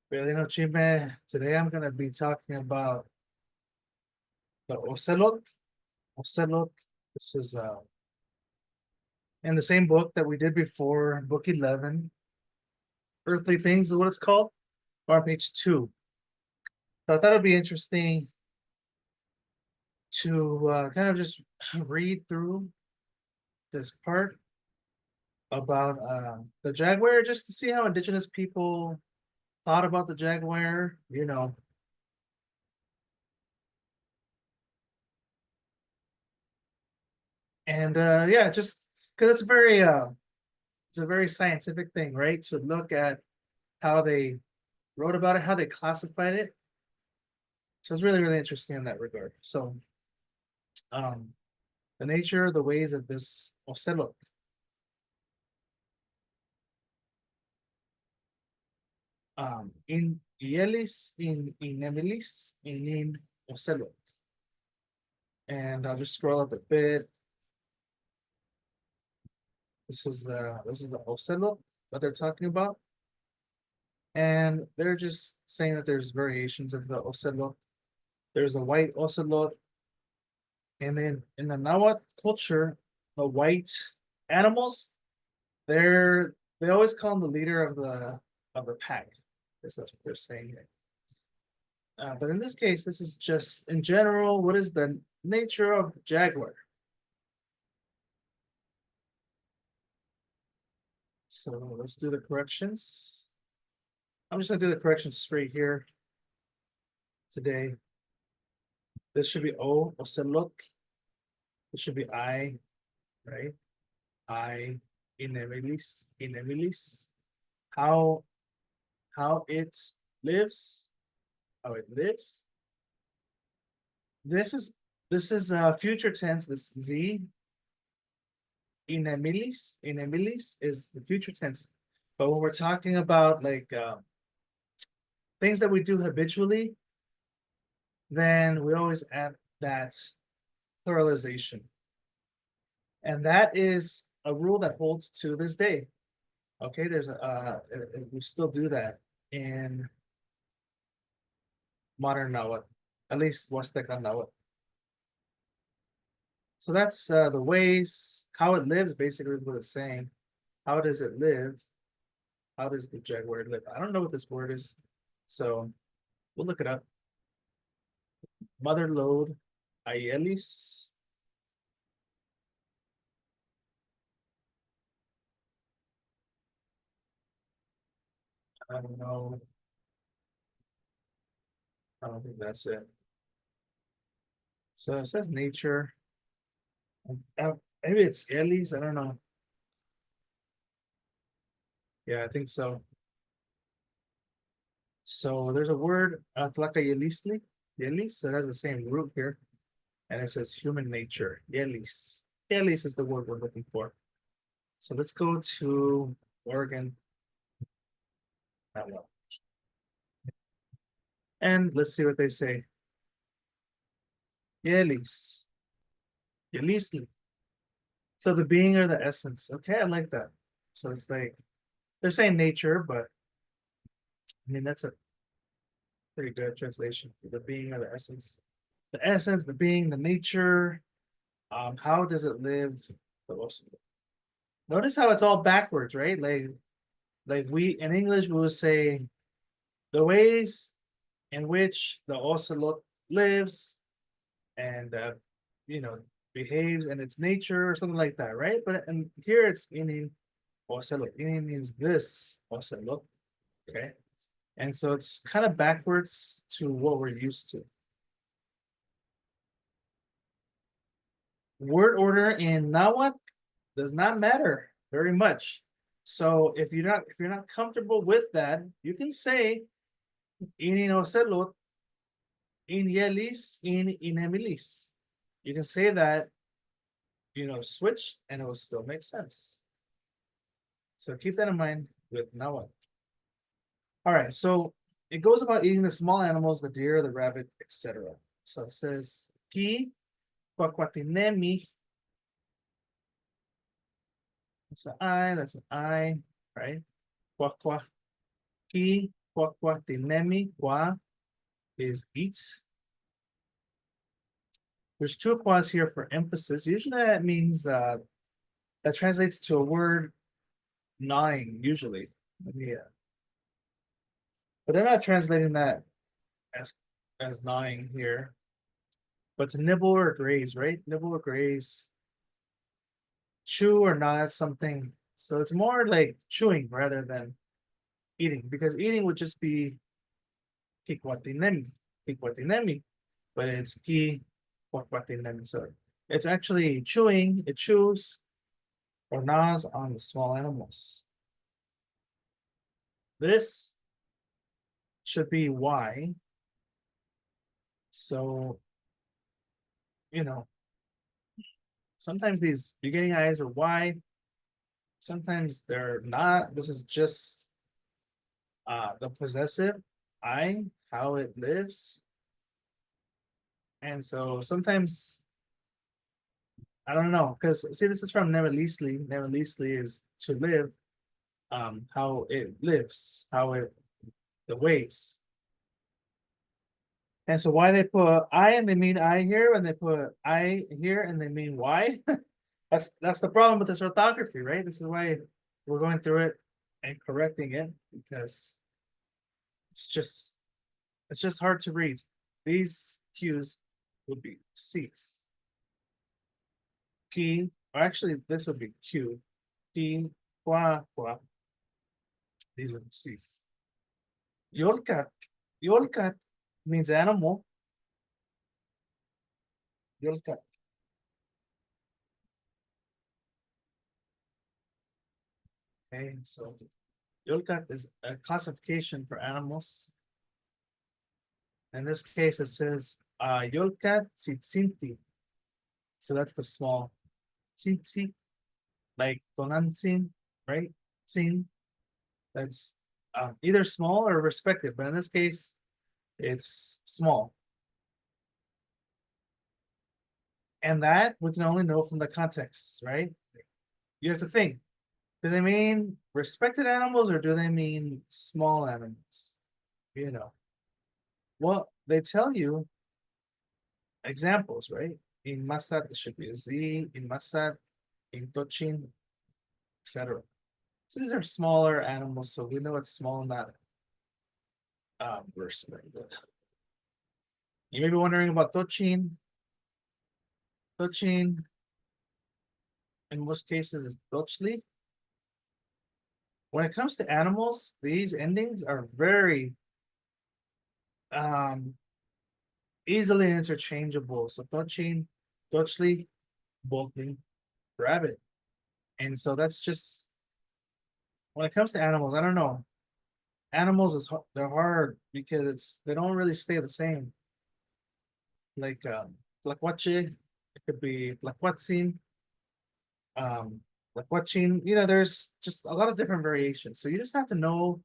Today I'm going to be talking about the Ocelot. Ocelot. This is in the same book that we did before, book 11. Earthly Things is what it's called, on page 2. So I thought it'd be interesting to kind of just read through this part about the jaguar, just to see how indigenous people thought about the jaguar. And yeah, just because it's a very scientific thing, right? To look at how they wrote about it, how they classified it. So it's really, really interesting in that regard. So um the nature, the ways of this ocelot. In Ielis, in Emilis, in ocelot. And I'll just scroll up a bit. This is the ocelot that they're talking about. And they're just saying that there's variations of the ocelot. There's the white ocelot, and then in the Nahuatl culture, the white animals, they always call him the leader of the pack. Because that's what they're saying here. But in this case, this is just in general, what is the nature of the jaguar? So let's do the corrections. I'm just gonna do the corrections straight here today. This should be O, Ocelot. This should be I, right? I, Inemilis. How how it lives, how it lives. This is this is future tense. This Z, Inemilis is the future tense. But when we're talking about like things that we do habitually, then we always add that pluralization. And that is a rule that holds to this day. Okay, there's we still do that in modern Nahuatl, at least Huasteca Nahuatl. So that's the ways, how it lives, basically is what it's saying. How does it live? How does the jaguar live? I don't know what this word is, so we'll look it up. Mother load, Aielis. I don't know. I don't think that's it. So it says nature. Uh, Maybe it's Elis. I don't know. Yeah, I think so. So there's a word, Tlakayelisli, Yelis, so it has the same root here. And it says human nature, Yelis. Yelis is the word we're looking for. So let's go to Oregon. That one. And let's see what they say. Yelis. Yelisli. So the being or the essence. Okay, I like that. So it's like they're saying nature, but I mean that's a pretty good translation. The being or the essence. The essence, the being, the nature. How does it live? Notice how it's all backwards, right? Like we in English we will say the ways in which the ocelot lives and you know behaves and its nature or something like that, right? But and here it's in ocelot. In means this ocelot, okay? And so it's kind of backwards to what we're used to. Word order in Nahuatl does not matter very much. So if you're not comfortable with that, you can say in ocelot, in Yelis, in Emilis. You can say that, switch and it will still make sense. So keep that in mind with Nahuatl. All right, so it goes about eating the small animals, the deer, the rabbit, etc. So it says, ki quaquatinemi. That's an I, right? Quaqua, ki Quaquatinemi, qua is eats. There's two quas here for emphasis. Usually that means that translates to a word gnawing, usually. Yeah. But they're not translating that as as gnawing here. But to nibble or graze, right? Nibble or graze. Chew or not something. So it's more like chewing rather than eating, because eating would just be kikwatinemi, but it's ki kwakwatinemi. So it's actually chewing, it chews or gnaws on the small animals. This should be Y. So, you know, sometimes these beginning eyes are Y, sometimes they're not. This is just the possessive I, how it lives. And so sometimes I don't know, because see, this is from Never-Leastly. Never-Leastly is to live, how it lives, how it the ways. And so why they put I and they mean I here, and they put I here and they mean Y. That's the problem with this orthography, right? This is why we're going through it and correcting it, because it's just hard to read. These cues would be C's. Ki, or actually this would be Q. Ki, qua, qua. These would be C's. Yolkat. Yolkat means animal. Yolkat. Okay, so Yolkat is a classification for animals. In this case, it says Yolkat tsitsinti. So that's the small tsitsi, like tonantzin, right? Tsin. That's either small or respected, but in this case, it's small. And that we can only know from the context, right? You have to think, do they mean respected animals or do they mean small animals? You know, well, they tell you examples, right? In Masat, it should be a Z, in Masat, in Tochin, etc. So these are smaller animals, so we know it's small, not respected. You may be wondering about Tochin. Tochin, in most cases, is Tochli. When it comes to animals, these endings are very um, easily interchangeable. So Tochin, Tochli, both mean rabbit. And so that's just when it comes to animals, I don't know. Animals is they're hard because they don't really stay the same. Like Tlacuache, it could be Tlacuatzin, um, Tlacuachin. You know, there's just a lot of different variations. So you just have to know,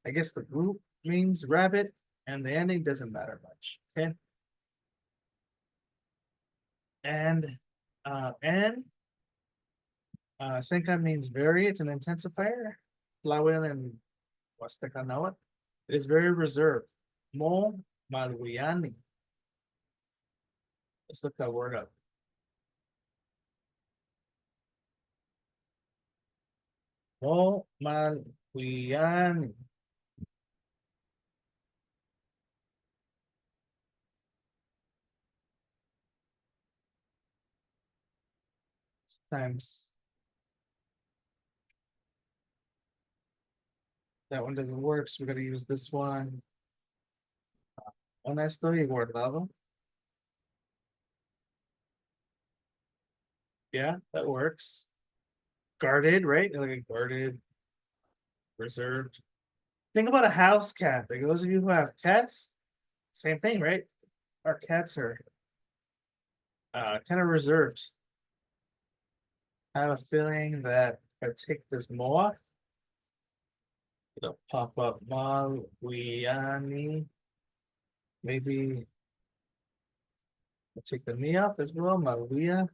I guess the group means rabbit and the ending doesn't matter much. Okay. And and Senka means very, it's an intensifier. Tlawil and Huasteca Nahuatl. It is very reserved. Mo Malwiani. Let's look that word up. Mo Malwiani. Sometimes that one doesn't work, so we're gonna use this one. Honesto y guardado. Yeah, that works. Guarded, right? Like a guarded, reserved. Think about a house cat. Like those of you who have cats, same thing, right? Our cats are kind of reserved. I have a feeling that if I take this moth, it'll pop up Malwiani. Maybe I'll take the knee off as well, Malwia.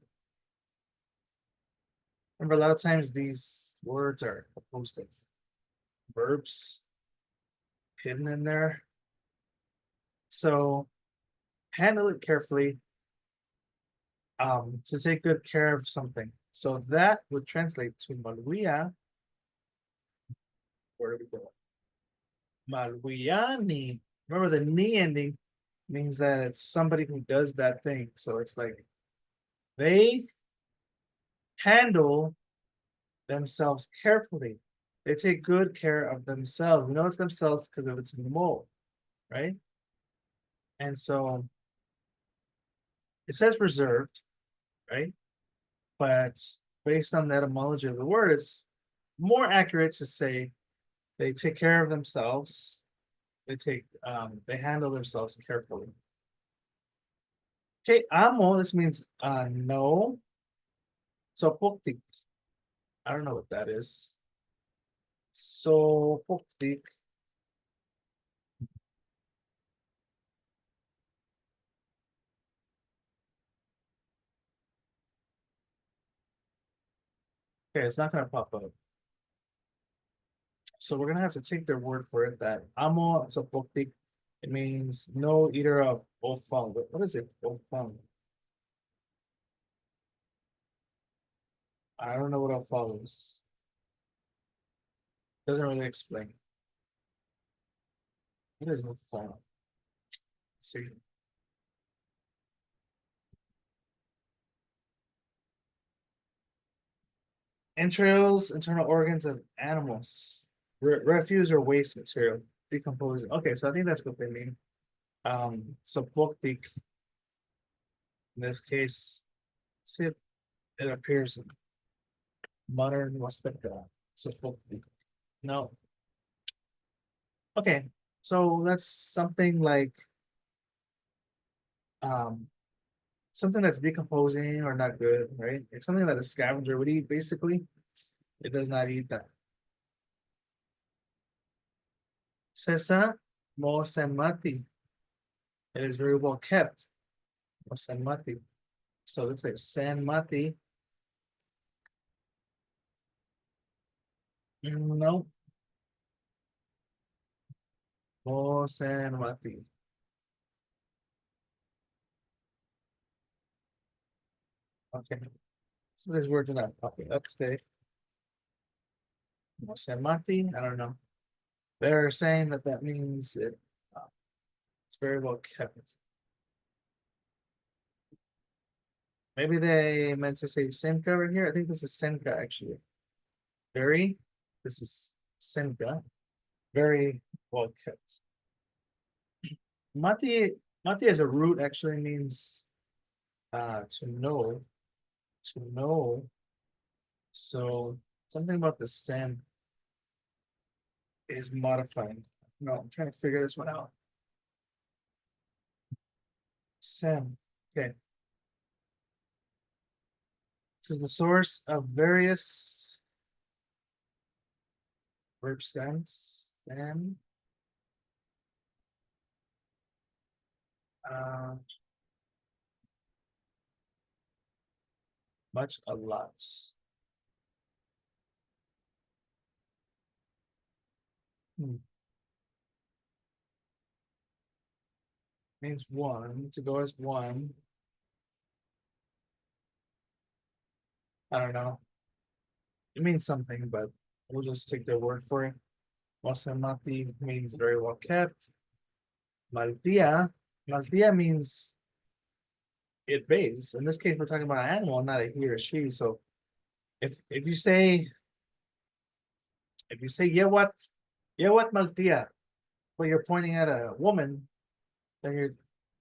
Remember, a lot of times these words are composed of verbs. hidden in there. So handle it carefully. To take good care of something. So that would translate to Malwia. Where do we go? Malwiani. Remember the ni ending means that it's somebody who does that thing. So it's like they handle themselves carefully. They take good care of themselves. We know it's themselves because of its mo, right? And so it says reserved, right? But based on the etymology of the word, it's more accurate to say they take care of themselves. They handle themselves carefully. Okay, amo, this means no. So poktik. I don't know what that is. So poktik. Okay, it's not gonna pop up. So we're gonna have to take their word for it that amo so poktik. It means no eater of ofang. What is it? Ofang. I don't know what ofang is. Doesn't really explain. What is ofang? Let's see. Entrails, internal organs of animals. Refuse or waste material. Decomposing. Okay, so I think that's what they mean. So poktik, in this case, see if it appears in modern Westeka. So poktik. No. Okay, so that's um something that's decomposing or not good, right? It's something that a scavenger would eat, basically. It does not eat that. Sesa mo senmati. It is very well kept. Mo senmati. So it looks like senmati. No, mo senmati. Okay. Some of these words are not popping up today. Mo senmati. I don't know. They're saying that that means it's very well kept. Maybe they meant to say senka right here. I think this is senka actually. Very. This is senka. Very well kept. Mati mati as a root actually means to know. To know. So something about the sen is modifying. No, I'm trying to figure this one out. Sen. Okay. This is the source of various verb stems. Stem. Uh, much, a lot. Hmm. Means one. To go as one. I don't know. It means something, but we'll just take their word for it. Wasamati means very well kept. Maltia. Maltia means it bathes. In this case, we're talking about an animal, not a he or she. So if you say yeah what Maltia, but you're pointing at a woman, then you're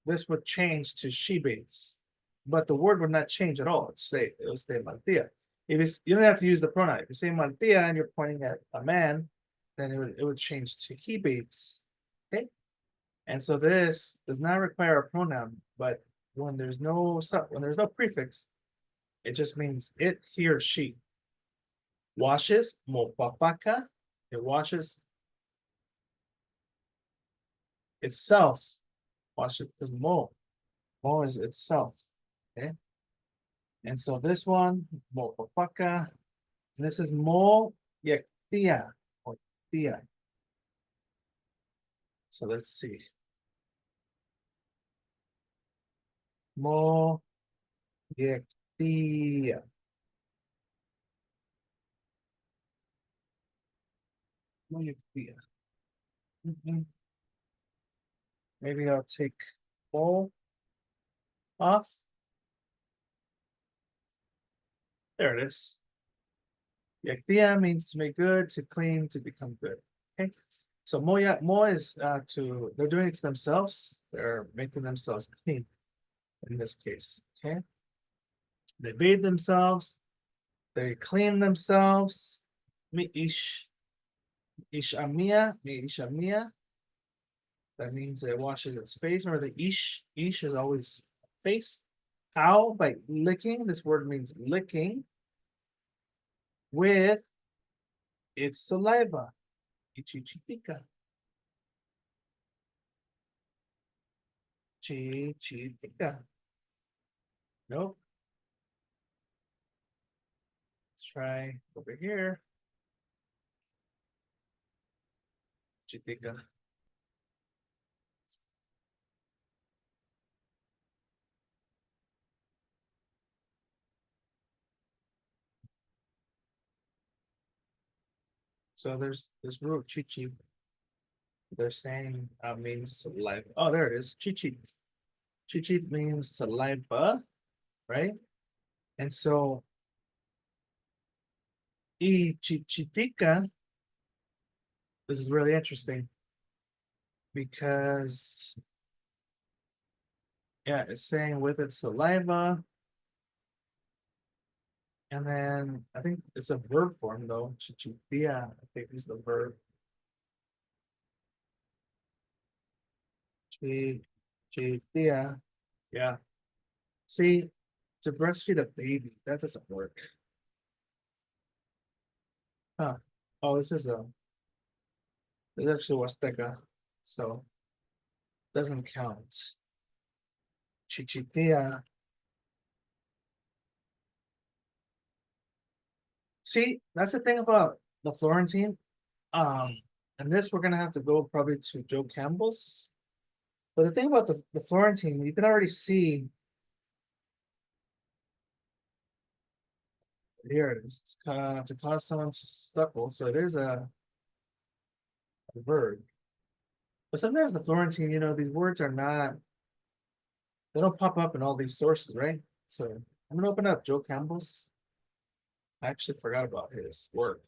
this would change to she bathes. But the word would not change at all. It would stay Maltia. If it's, you don't have to use the pronoun. If you say Maltia and you're pointing at a man, then it would change to he bathes. Okay. And so this does not require a pronoun, but when there's no prefix, it just means it, he, or she. Washes, mopapaka. It washes itself. Washes is mo. Mo is itself. Okay. And so this one, mopapaka. This is mo yaktia or tia. So let's see. Moyectia. Moyectia. Maybe I'll take mo off. There it is. Yectia means to make good, to clean, to become good. Okay. So mo is they're doing it to themselves. They're making themselves clean in this case. Okay. They bathe themselves, they clean themselves. Mi ish ishamia, mi ishamia. That means it washes its face. Remember the ish is always face. How? By licking. This word means licking with its saliva. Ichichitika. Chichitika. Nope. Let's try over here. Chitika. So there's this root chichi. They're saying means saliva. Oh, there it is. Chichi. Chichi means saliva, right? And so ichichitika, this is really interesting because yeah, it's saying with its saliva, and then I think it's a verb form though. Chichitia, I think is the verb. Chichitia, yeah. See, to breastfeed a baby, that doesn't work. Huh. Oh, this actually Huasteca, so doesn't count. Chichitia. See, that's the thing about the Florentine. Um, and this we're gonna have to go probably to Joe Campbell's. But the thing about the Florentine, you can already see here it is. It's to cause someone to stuckle. So it is a verb. But sometimes the Florentine, these words are not, they don't pop up in all these sources, right? So I'm gonna open up Joe Campbell's. I actually forgot about his work.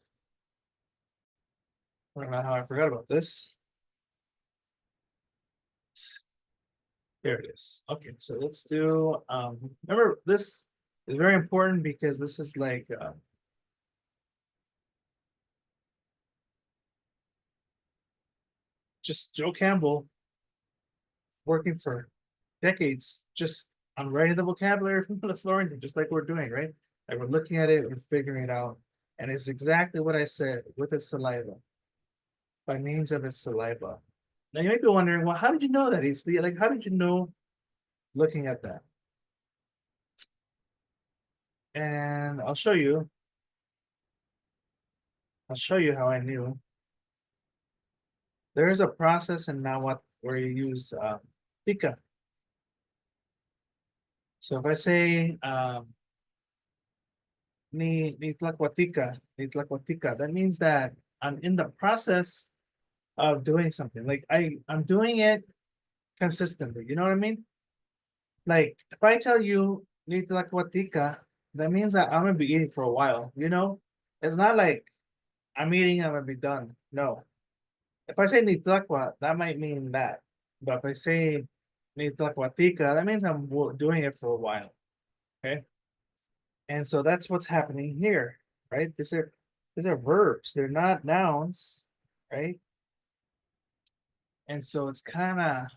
I don't know how I forgot about this. Here it is. Okay, so let's do remember this is very important because this is like just Joe Campbell working for decades just on writing the vocabulary from the Florentine, just like we're doing, right? Like we're looking at it, we're figuring it out. And it's exactly what I said with its saliva, by means of its saliva. Now you might be wondering, well, how did you know that? Like, how did you know looking at that? And I'll show you. I'll show you how I knew. There is a process in Nahuatl where you use tika. So if I say ni tlacuatica, that means that I'm in the process of doing something. Like I'm doing it consistently. You know what I mean? Like if I tell you ni tlacuatica, that means that I'm gonna be eating for a while. It's not like I'm eating, I'm gonna be done. No. If I say ni tlacua, that might mean that. But if I say ni tlacuatica, that means I'm doing it for a while. Okay. And so that's what's happening here, right? These are verbs. They're not nouns, right? And so it's kind of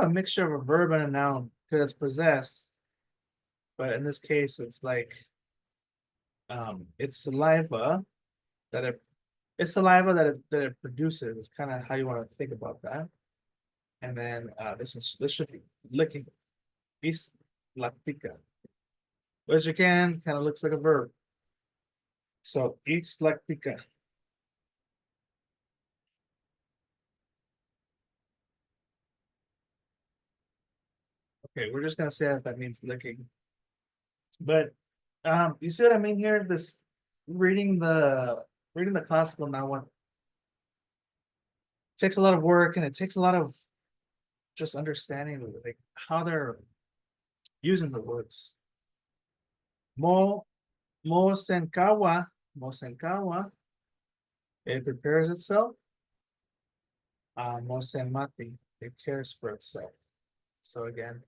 a mixture of a verb and a noun because it's possessed. But in this case, it's like it's saliva that it's saliva that it produces. It's kind of how you want to think about that. And then this should be licking. Is lactica. Which again kind of looks like a verb. So eats lactica. Okay, we're just gonna say that means licking. But you see what I mean here? This reading the classical now one takes a lot of work and it takes a lot of just understanding like how they're using the words. Mo Mo Senkawa, Mo Senkawa, it prepares itself. Mo Senmati, it cares for itself. So again,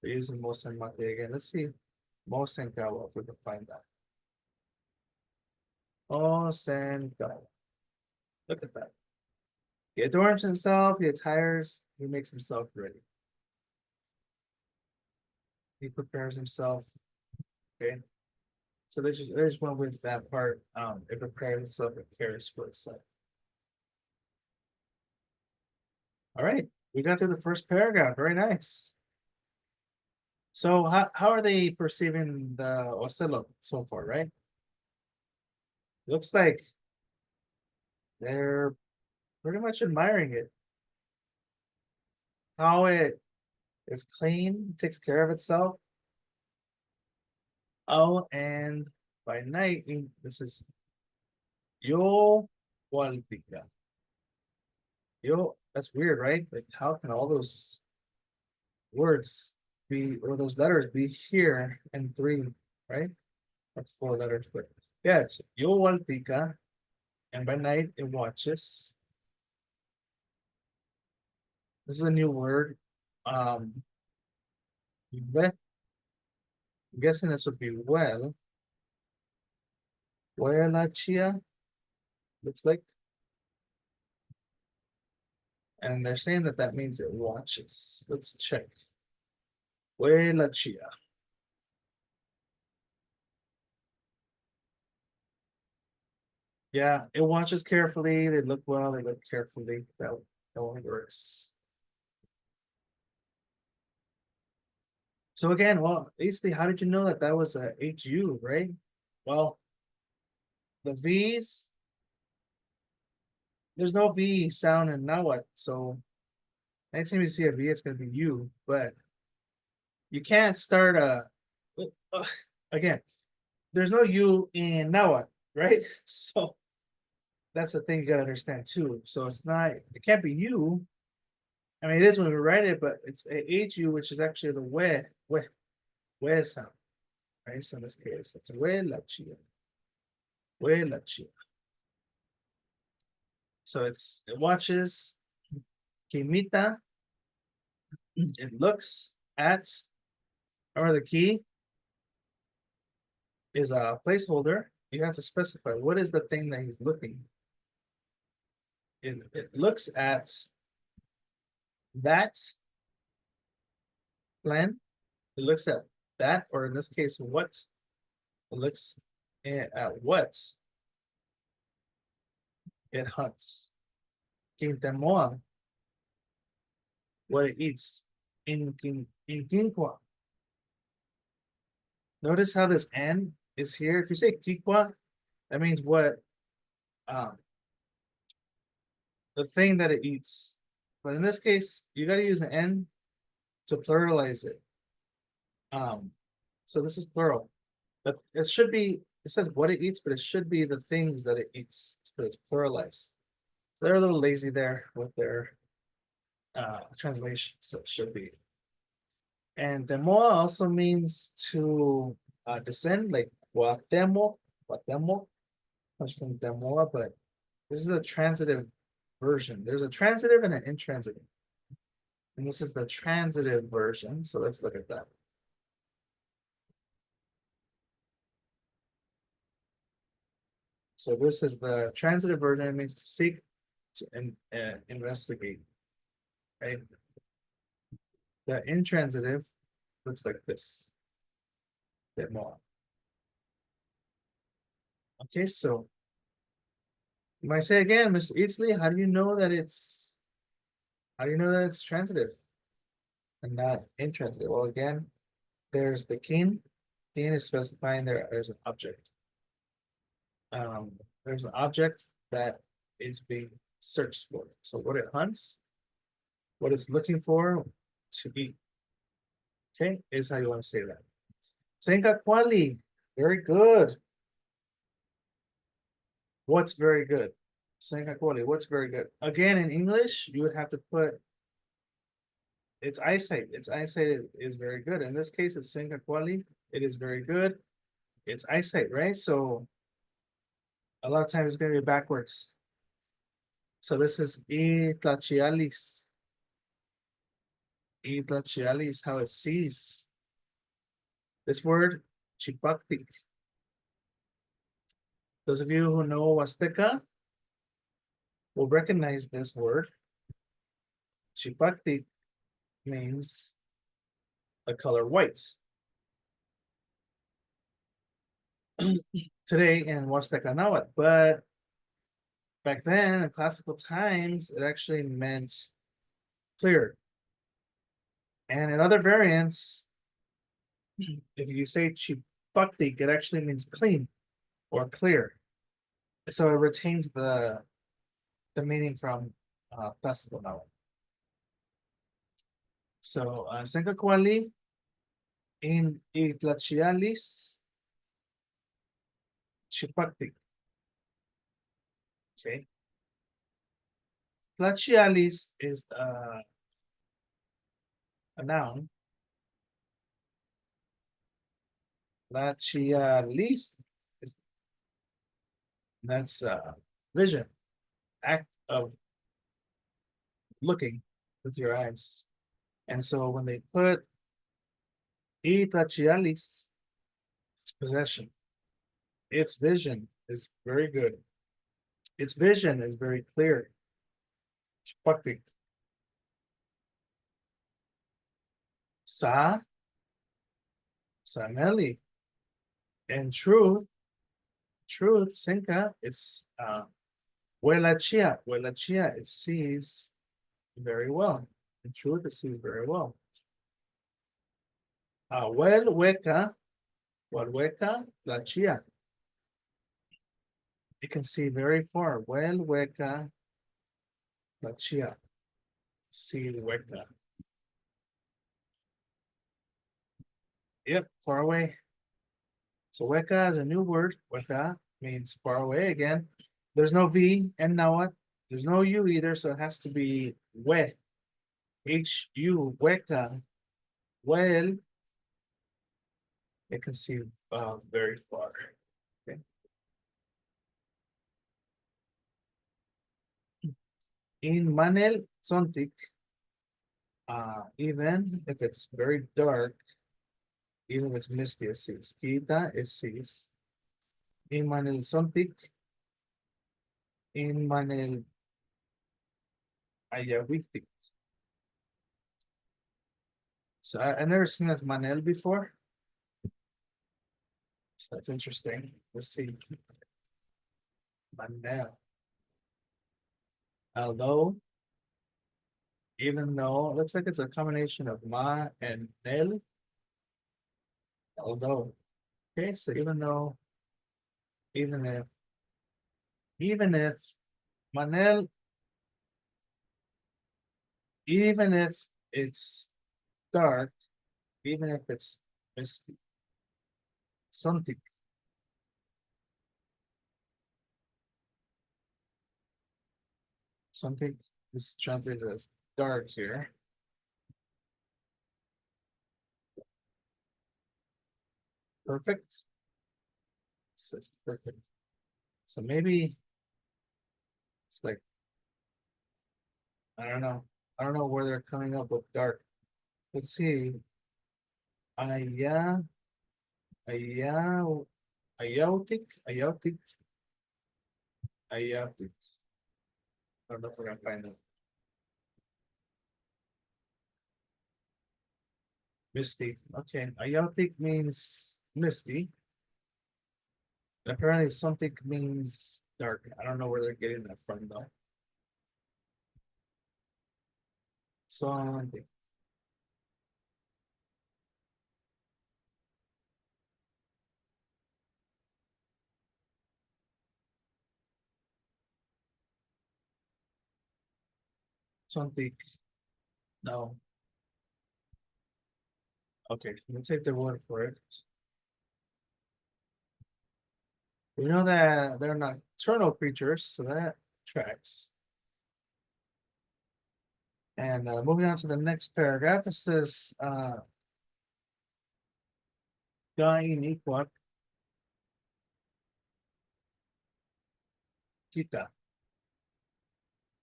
we're using Mo Senmati again. Let's see Mo Senkawa if we can find that. Mo Senkawa. Look at that. He adorns himself, he attires, he makes himself ready. He prepares himself. Okay. So they just went with that part. It prepares itself, it cares for itself. All right. We got through the first paragraph. Very nice. So how are they perceiving the Ocelot so far, right? Looks like they're pretty much admiring it. How it is clean, takes care of itself. Oh, and by night, this is Yo Waltica. Yo, that's weird, right? Like, how can all those words be, or those letters be here in three, right? Or four letters, but yeah, it's Yo Waltica, and by night it watches. This is a new word. Um, I'm guessing this would be Huelachia, looks like. And they're saying that that means it watches. Let's check. Huelachia. Yeah, it watches carefully. They look well. They look carefully. That one works. So again, well, basically, how did you know that that was a HU, right? Well, the V's, there's no V sound in Nahuatl. So anytime you see a V, it's going to be U. But you can't start a, uh, again, there's no U in Nahuatl, right? So that's the thing you got to understand too. So it's not, it can't be U. I mean, it is when we write it, but it's a HU, which is actually the we sound, right? So in this case, it's we la chia. So it watches, kimita, it looks at, or the key is a placeholder. You have to specify what is the thing that he's looking. It looks at that plan. It looks at that, or in this case, what. It looks at what it hunts. Quintamoa, what it eats. In quinqua. Notice how this N is here. If you say quinqua, that means what um the thing that it eats. But in this case, you got to use an N to pluralize it. Um, so this is plural, but it should be. It says what it eats, but it should be the things that it eats because it's pluralized. So they're a little lazy there with their translation. So it should be. And demoa also means to descend, like guatemo comes from demoa, but this is a transitive version. There's a transitive and an intransitive. And this is the transitive version. So let's look at that. So this is the transitive version. It means to seek, to investigate, right? The intransitive looks like this. Bit more. Okay, so you might say again, Mr. Eatsley, how do you know that it's transitive and not intransitive? Well, again, there's the king. King is specifying there's an object. There's an object that is being searched for. So what it hunts, what it's looking for to eat. Okay, is how you want to say that. Senka quali, very good. What's very good? Senka quali, what's very good? Again, in English, you would have to put its eyesight. Its eyesight is very good. In this case, it's Senka quali. It is very good. It's eyesight, right? So a lot of times it's going to be backwards. So this is itlachialis. Itlachialis, how it sees. This word, chipactic. Those of you who know Huasteca will recognize this word. Chipactic means the color white. Today in Huasteca Nahuatl, but back then in classical times, it actually meant clear. And in other variants, if you say chipactic, it actually means clean or clear. So it retains the meaning from classical Nahuatl. So Sencacuali in Itlachialis chipactic. Okay. Tlachialis is a noun. Tlachialis is that's vision, act of looking with your eyes. And so when they put Tlachialis, it's possession. Its vision is very good. Its vision is very clear. Chipactic. Sa, Sanelli. And truth, Senka, it's Huelachia, it sees very well. In truth, it sees very well. Huelhueca, la chia. It can see very far. Huelhueca, la chia. See hueca. Yep, far away. So hueca is a new word. Hueca means far away again. There's no V and Nahuatl. There's no U either, so it has to be hue. H-U, hueca. Well, it can see very far. Okay. In Manel Zontic, even if it's very dark, even if it's misty, it sees. Kita, it sees. In Manel Zontic, in Manel Ayahuitic. So I've never seen this Manel before. So that's interesting. Let's see. Manel. Although, even though it looks like it's a combination of ma and nel. Although, okay, so even if, even if Manel, even if it's dark, even if it's misty, something, something is translated as dark here. Perfect. So it's perfect. So maybe it's like, I don't know. I don't know where they're coming up with dark. Let's see. Aya, aya, ayautic. I don't know if we're gonna find it. Misty. Okay. Ayautic means misty. Apparently something means dark. I don't know where they're getting that from though. Something. Something. No. Okay, let me take their word for it. We know that they're nocturnal creatures, so that tracks. And moving on to the next paragraph, it says, Gain equal kita.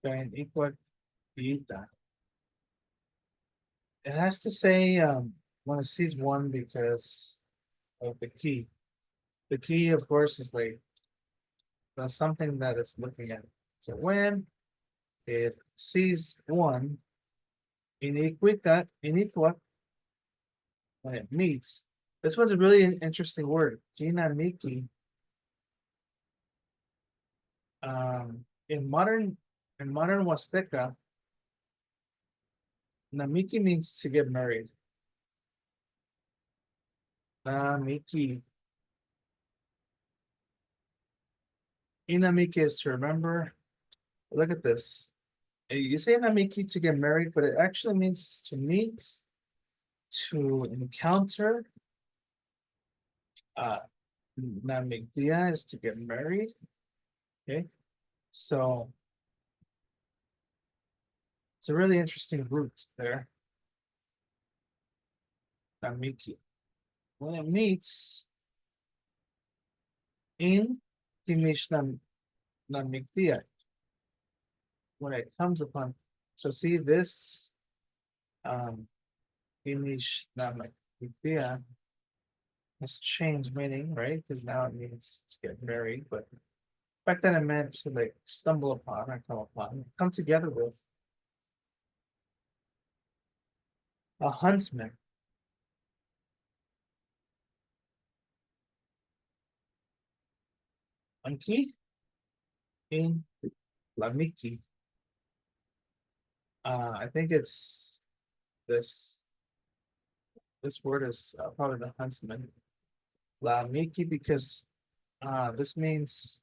Gain equal kita. It has to say when it sees one because of the key. The key, of course, is like something that it's looking at. So when it sees one, iniqua, when it meets, this one's a really interesting word. Kinamiki. In modern Huasteca, Namiki means to get married. Namiki. Inamiki is to remember. Look at this. You say Namiki to get married, but it actually means to meet, to encounter. Namigdia is to get married. Okay. So it's a really interesting root there. Namiki. When it meets in Kimish Namigdia, when it comes upon, so see this Kimish Namigdia has changed meaning, right? Because now it means to get married, but back then it meant to like stumble upon or come upon, come together with a huntsman. Anki in Lamiki. I think it's this this word is probably the huntsman. Lamiki because this means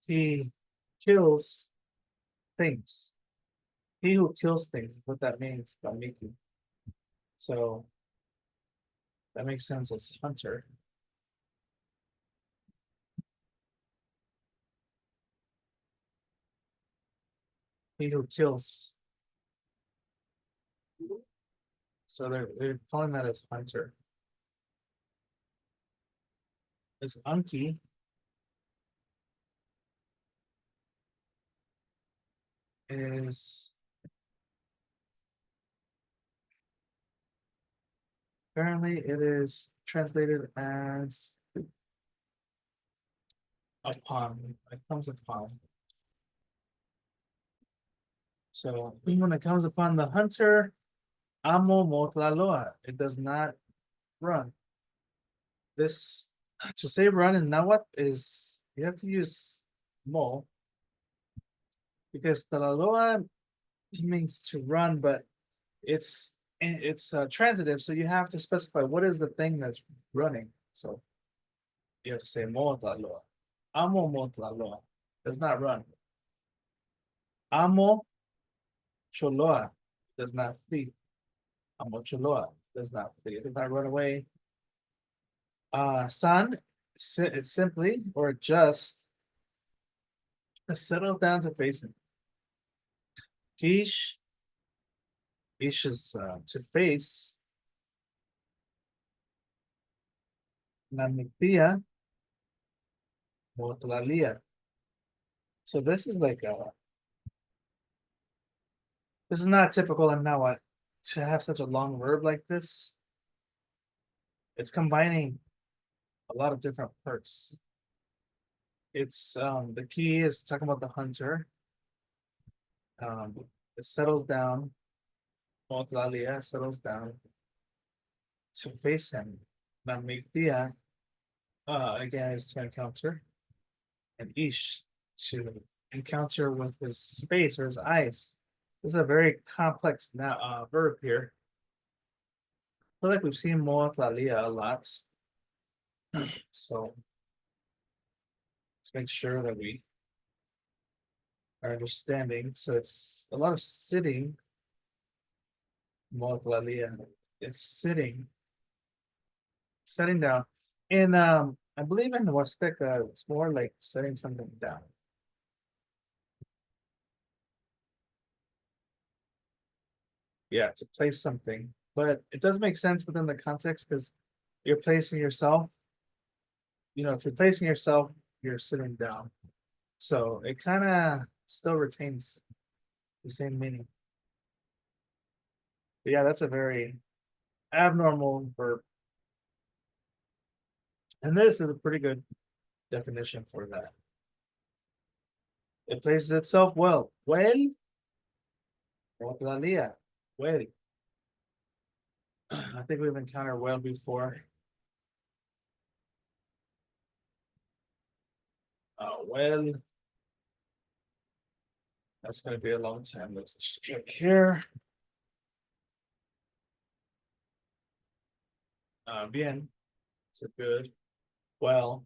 he kills things. He who kills things is what that means, Lamiki. So that makes sense as hunter. He who kills. So they're calling that as hunter. This Anki is apparently it is translated as upon. It comes upon. So when it comes upon the hunter, amo motlaloa. It does not run. This to say run in Nahuatl is you have to use mo because talaloa means to run, but it's transitive, so you have to specify what is the thing that's running. So you have to say mo tlaloa. Amo mo tlaloa does not run. Amo choloa does not flee. Amo choloa does not flee. It does not run away. Sun, it's simply or just settles down to face him. Kish, ish is to face. Namipia, motlalia. So this is like this is not typical in Nahuatl to have such a long verb like this. It's combining a lot of different parts. It's the key is talking about the hunter. It settles down. Motlalia settles down to face him. Namigdia, again, is to encounter. And Ish to encounter with his face or his eyes. This is a very complex now verb here. I feel like we've seen Moatlalia a lot. So let's make sure that we are understanding. So it's a lot of sitting. Moatlalia. It's sitting. setting down. In I believe in Huasteca, it's more like setting something down. Yeah, to place something, but it does make sense within the context because you're placing yourself. You know, if you're placing yourself, you're sitting down. So it kind of still retains the same meaning. But yeah, that's a very abnormal verb. And this is a pretty good definition for that. It places itself well. Well, Otlalia. Well. I think we've encountered well before. Well, that's going to be a long time. Let's check here. Bien. It's a good. Well.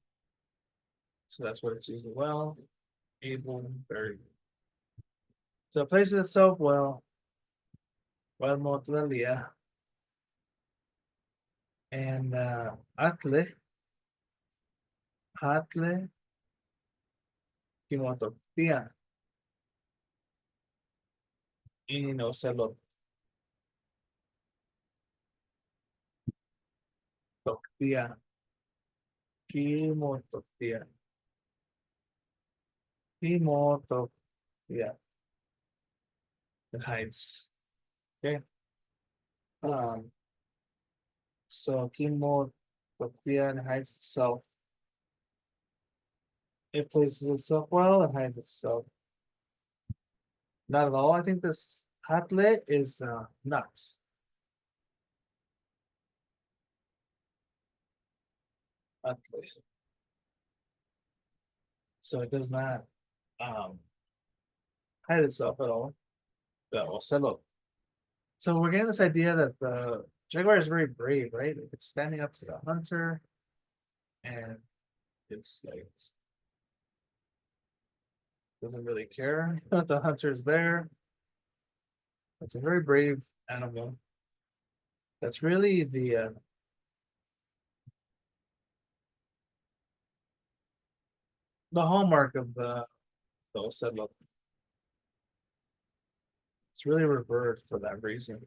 So that's what it's using. Well, able, very good. So it places itself well. Well, Motlalia. And Atle. Atle. Kimotopia. Inocelot. Topia. Kimotopia. Kimotopia. It hides. Okay. Um, so Kimotopia hides itself. It places itself well, it hides itself. Not at all. I think this Hatle is nuts. Hatle. So it does not um hide itself at all. The Ocelotl. So we're getting this idea that the jaguar is very brave, right? Like it's standing up to the hunter, and it's like doesn't really care that the hunter's there. It's a very brave animal. That's really the hallmark of the Ocelot. It's really revered for that reason.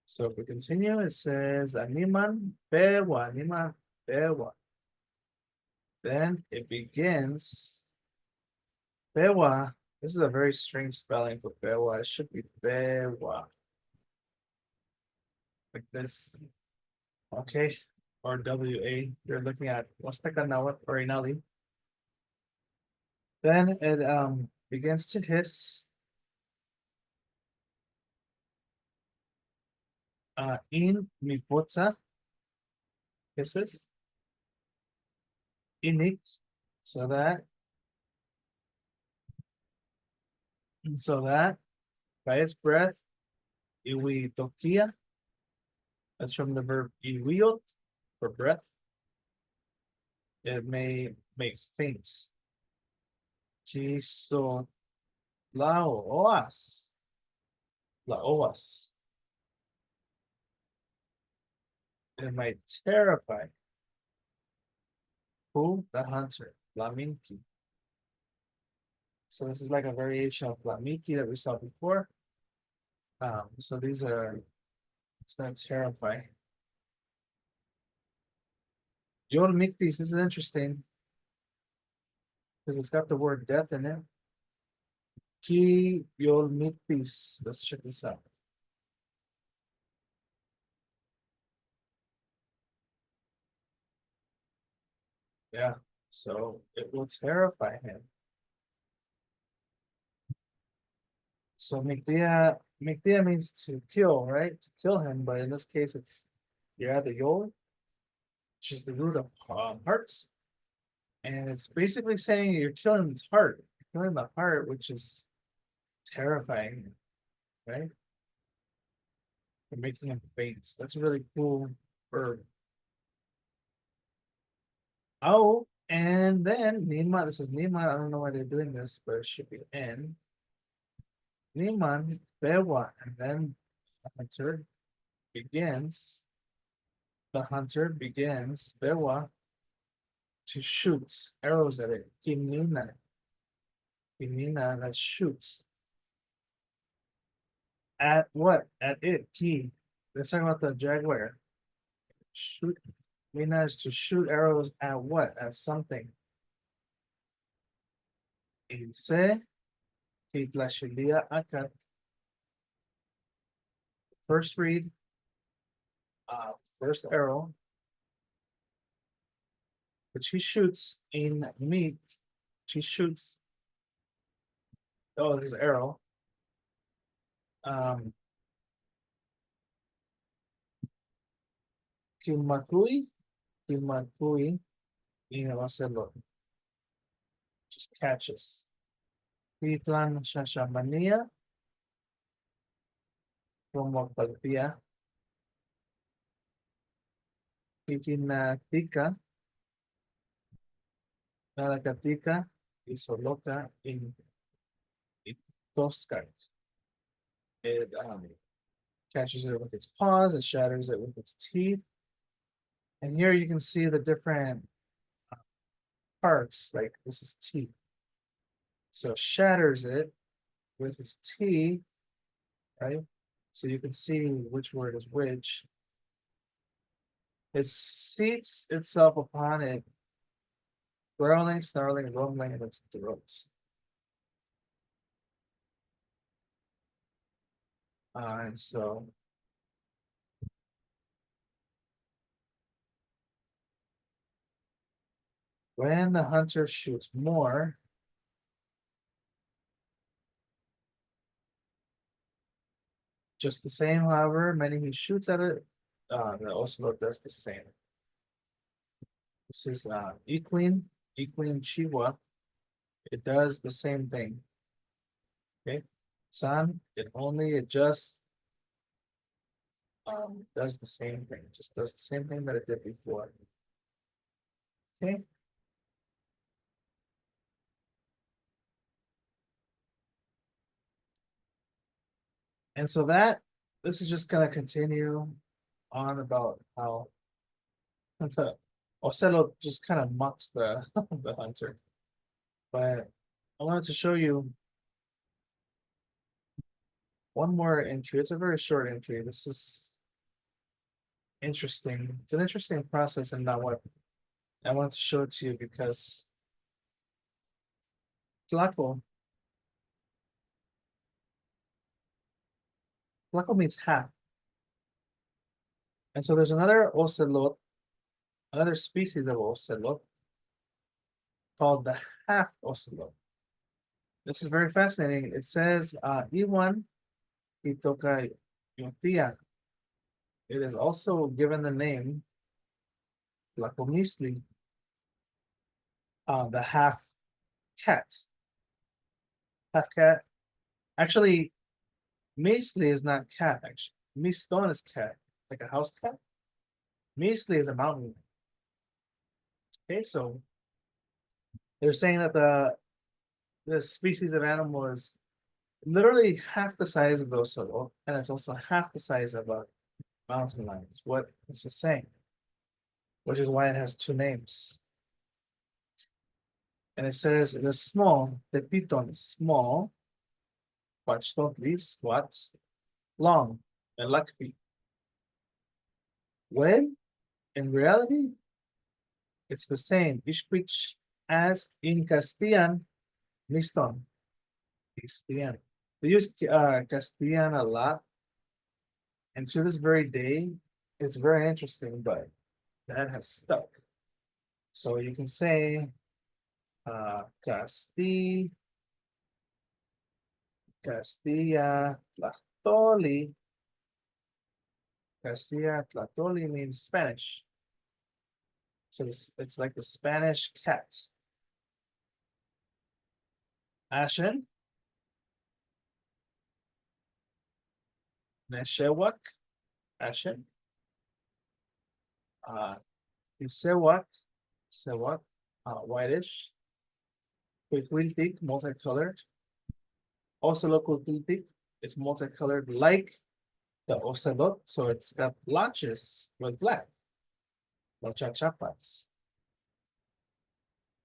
So if we continue, it says animan pewa, animan pewa. Then it begins pewa. This is a very strange spelling for pewa. It should be pewa. Like this. Okay. Or WA. You're looking at Wastaka Nahuatl or Inali. Then it begins to hiss. In mipotza hisses. Inik. So that. So that by its breath, iwi tokia. That's from the verb iwiot for breath. It may make feints. Kiso laoas. Laoas. It might terrify. Who? The hunter. Laminki. So this is like a variation of Lamiki that we saw before. So these are, it's gonna terrify. Yor Miktis, this is interesting because it's got the word death in it. Ki Yor Miktis. Let's check this out. Yeah, so it will terrify him. So Miktia means to kill, right? To kill him, but in this case, it's you're at the Yor, which is the root of hearts. And it's basically saying you're killing his heart. You're killing the heart, which is terrifying, right? You're making him faint. That's a really cool verb. Oh, and then Nima, this is Nima. I don't know why they're doing this, but it should be N. Niman, Bewa, and then answer begins, the hunter begins, Bewa, to shoot arrows at it. Kimina, that shoots. At what? At it, Ki. Let's talk about the jaguar. Shoot. Mina is to shoot arrows at what? At something. Inse, Kitlashilia Akat. First read, first arrow, which he shoots in meat. She shoots. Oh, this is arrow. Um, Kimakui, Kimakui, Ocelot. Just catches. Pitlan Shashamania, Romopalpia, Kikinatika, Nalakatika, Isoloka, in Toskat. It catches it with its paws, it shatters it with its teeth. And here you can see the different parts, like this is teeth. So shatters it with his teeth, right? So you can see which word is which. It seats itself upon it, growling, snarling, rumbling in its throat. And so when the hunter shoots more, just the same, however many he shoots at it, the Ocelot does the same. This is equine Chihuahua. It does the same thing. Okay, San, it only adjusts, does the same thing, just does the same thing that it did before. Okay. And so this is just gonna continue on about how the Ocelot just kind of mocks the the hunter. But I wanted to show you one more entry. It's a very short entry. This is interesting. It's an interesting process and not what I wanted to show it to you because Tlaco means half. And so there's another Ocelot, another species of Ocelot called the half Ocelot. This is very fascinating. It says Iwan Itoka Yotia. It is also given the name Tlacomisli, the half cat. Half cat. Actually, Measly is not cat, actually. Miston is cat, like a house cat. Measly is a mountain. Okay, so they're saying that the species of animal is literally half the size of those solo, and it's also half the size of a mountain lion. It's what it's saying, which is why it has two names. And it says it is small, the piton is small, Quachtontli, squat, long, and lakpi. When in reality, it's the same, Ishquich, as in Castilian, Miston. Castilian. They use Castilian a lot, and to this very day, it's very interesting, but that has stuck. So you can say Castilla, Tlachtoli. Castilla, Tlachtoli means Spanish. So it's like the Spanish cat. Ashen, Neshewak, Ashen. Sewak, whitish. Quiltic, multicolored. Also local quiltic, it's multicolored like the Ocelot, so it's got blotches with black, los chachapas.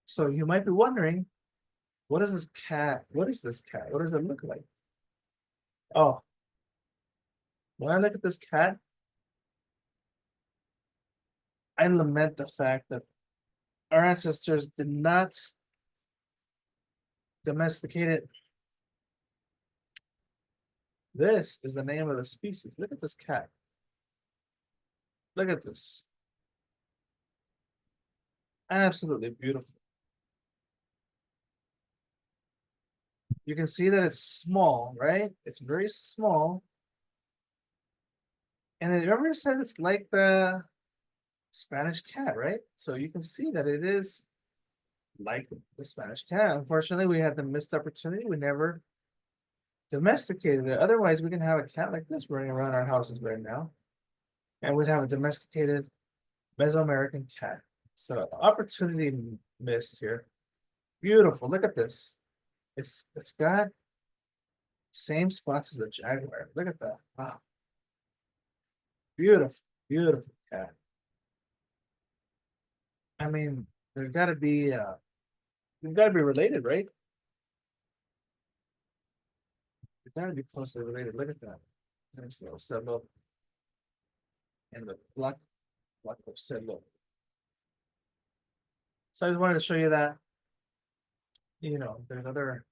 So you might be wondering, what is this cat? What is this cat? What does it look like? Oh, when I look at this cat, I lament the fact that our ancestors did not domesticate it. This is the name of the species. Look at this cat. Look at this. Absolutely beautiful. You can see that it's small, right? It's very small. And then remember I said it's like the Spanish cat, right? So you can see that it is like the Spanish cat. Unfortunately, we had the missed opportunity. We never domesticated it. Otherwise, we can have a cat like this running around our houses right now. And we'd have a domesticated Mesoamerican cat. So opportunity missed here. Beautiful. Look at this. It's got same spots as a jaguar. Look at that. Wow. Beautiful, beautiful cat. I mean, they've got to be they've got to be related, right? They've got to be closely related. Look at that. There's the Ocelot and the black Ocelot. So I just wanted to show you that, there's other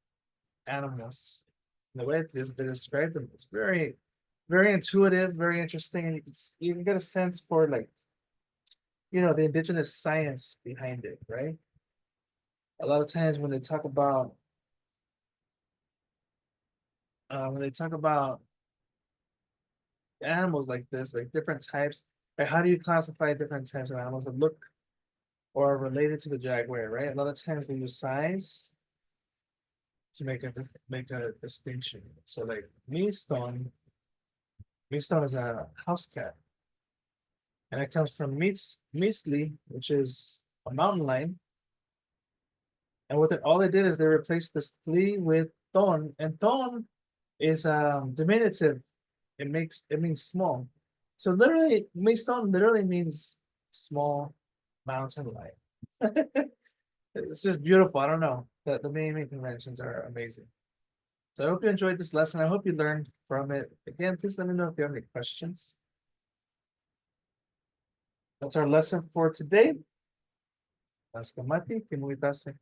animals. The way they describe them is very, very intuitive, very interesting, and you can get a sense for like, the indigenous science behind it, right? A lot of times when they talk about animals like this, like different types, like how do you classify different types of animals that look or are related to the jaguar, right? A lot of times they use size to make a distinction. So like Meastone is a house cat, and it comes from Measley, which is a mountain lion. And all they did is they replaced the sli with ton, and ton is diminutive. It means small. So literally, Meastone literally means small mountain lion. It's just beautiful. I don't know. The naming conventions are amazing. So I hope you enjoyed this lesson. I hope you learned from it. Again, please let me know if you have any questions. That's our lesson for today. Las kamati, timuitase.